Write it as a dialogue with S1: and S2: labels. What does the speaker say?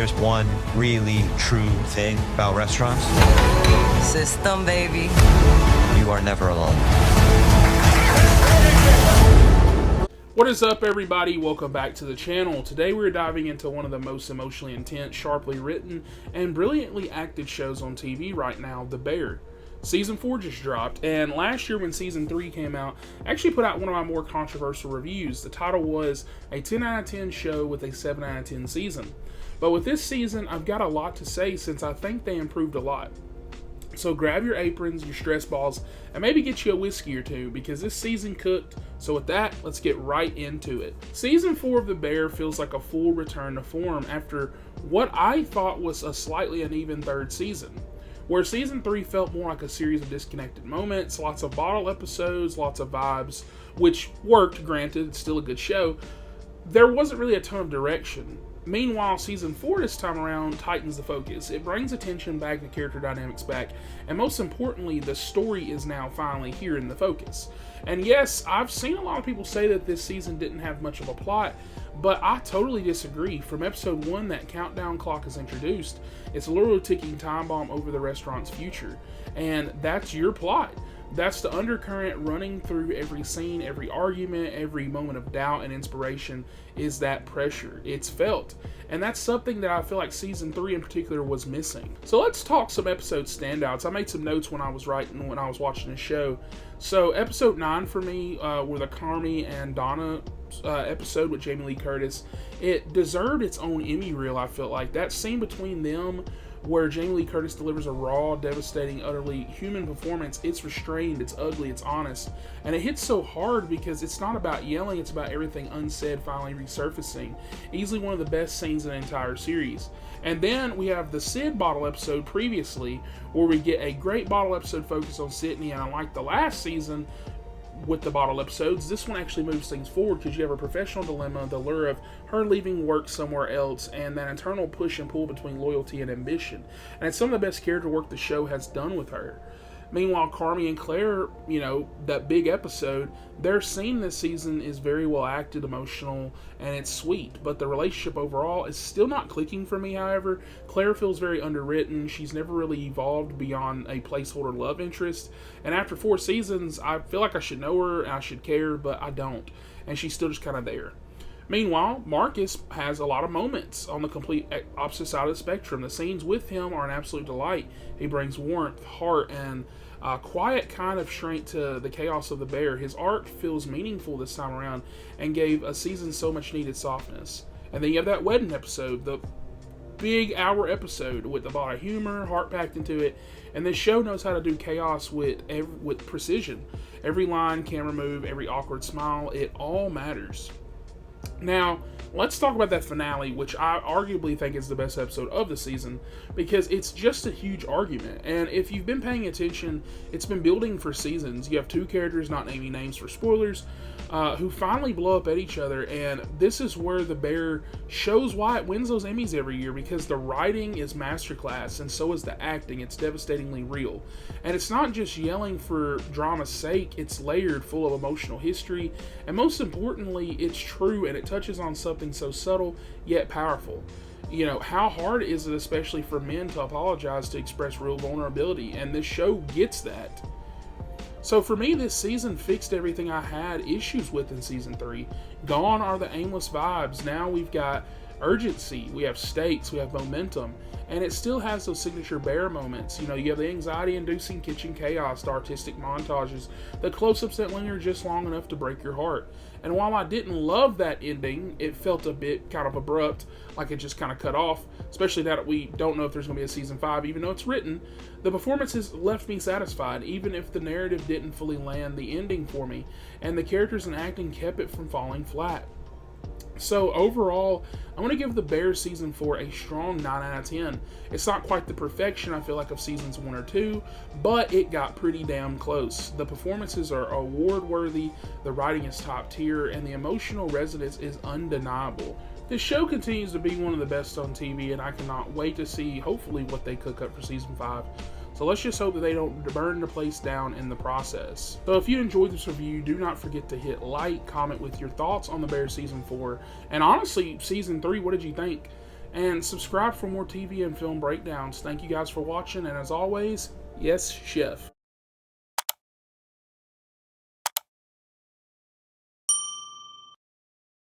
S1: there's one really true thing about restaurants.
S2: System, baby.
S1: You are never alone.
S3: What is up, everybody? Welcome back to the channel. Today we're diving into one of the most emotionally intense, sharply written, and brilliantly acted shows on TV right now, The Bear. Season 4 just dropped, and last year when Season 3 came out, I actually put out one of my more controversial reviews. The title was a 10 out of 10 show with a 7 out of 10 season. But with this season, I've got a lot to say since I think they improved a lot. So grab your aprons, your stress balls, and maybe get you a whiskey or two, because this season cooked. So with that, let's get right into it. Season 4 of The Bear feels like a full return to form after what I thought was a slightly uneven third season. Where Season 3 felt more like a series of disconnected moments, lots of bottle episodes, lots of vibes, which worked, granted, it's still a good show. There wasn't really a ton of direction. Meanwhile, Season 4 this time around tightens the focus. It brings attention back, the character dynamics back, and most importantly, the story is now finally here in the focus. And yes, I've seen a lot of people say that this season didn't have much of a plot, but I totally disagree. From episode 1, that countdown clock is introduced. It's a little ticking time bomb over the restaurant's future, and that's your plot. That's the undercurrent running through every scene, every argument, every moment of doubt and inspiration is that pressure. It's felt. And that's something that I feel like Season 3 in particular was missing. So let's talk some episode standouts. I made some notes when I was watching the show. So episode 9 for me were the Carmy and Donna episode with Jamie Lee Curtis. It deserved its own Emmy reel, I felt like. That scene between them where Jamie Lee Curtis delivers a raw, devastating, utterly human performance. It's restrained, it's ugly, it's honest. And it hits so hard because it's not about yelling, it's about everything unsaid finally resurfacing. Easily one of the best scenes in the entire series. And then we have the Sid bottle episode previously, where we get a great bottle episode focused on Sydney, and unlike the last season with the bottle episodes, this one actually moves things forward because you have a professional dilemma, the lure of her leaving work somewhere else, and that internal push and pull between loyalty and ambition. And it's some of the best character work the show has done with her. Meanwhile, Carmy and Claire, that big episode, their scene this season is very well acted, emotional, and it's sweet. But the relationship overall is still not clicking for me, however. Claire feels very underwritten. She's never really evolved beyond a placeholder love interest. And after 4 seasons, I feel like I should know her and I should care, but I don't. And she's still just kind of there. Meanwhile, Marcus has a lot of moments on the complete opposite side of the spectrum. The scenes with him are an absolute delight. He brings warmth, heart, and quiet kind of strength to the chaos of the bear. His art feels meaningful this time around and gave a season so much needed softness. And then you have that wedding episode, the big hour episode with a lot of humor, heart packed into it. And this show knows how to do chaos with precision. Every line, camera move, every awkward smile, it all matters. Now, let's talk about that finale, which I arguably think is the best episode of the season, because it's just a huge argument. And if you've been paying attention, it's been building for seasons. You have 2 characters, not naming names for spoilers, who finally blow up at each other. And this is where The Bear shows why it wins those Emmys every year, because the writing is masterclass, and so is the acting. It's devastatingly real. And it's not just yelling for drama's sake, it's layered, full of emotional history, and most importantly, it's true, and it touches on something so subtle yet powerful. How hard is it, especially for men, to apologize, to express real vulnerability? And this show gets that. So for me, this season fixed everything I had issues with in Season 3. Gone are the aimless vibes. Now we've got urgency, we have stakes, we have momentum, and it still has those signature Bear moments. You have the anxiety-inducing kitchen chaos, the artistic montages, the close-ups that linger just long enough to break your heart. And while I didn't love that ending, it felt a bit kind of abrupt, like it just kind of cut off, especially now that we don't know if there's going to be a Season 5, even though it's written. The performances left me satisfied, even if the narrative didn't fully land the ending for me, and the characters and acting kept it from falling flat. So overall, I'm going to give The Bear Season 4 a strong 9 out of 10. It's not quite the perfection, I feel like, of Seasons 1 or 2, but it got pretty damn close. The performances are award-worthy, the writing is top tier, and the emotional resonance is undeniable. This show continues to be one of the best on TV, and I cannot wait to see, hopefully, what they cook up for Season 5. So let's just hope that they don't burn the place down in the process. So if you enjoyed this review, do not forget to hit like, comment with your thoughts on The Bear Season 4. And honestly, Season 3, what did you think? and subscribe for more TV and film breakdowns. Thank you guys for watching, and as always, yes, chef.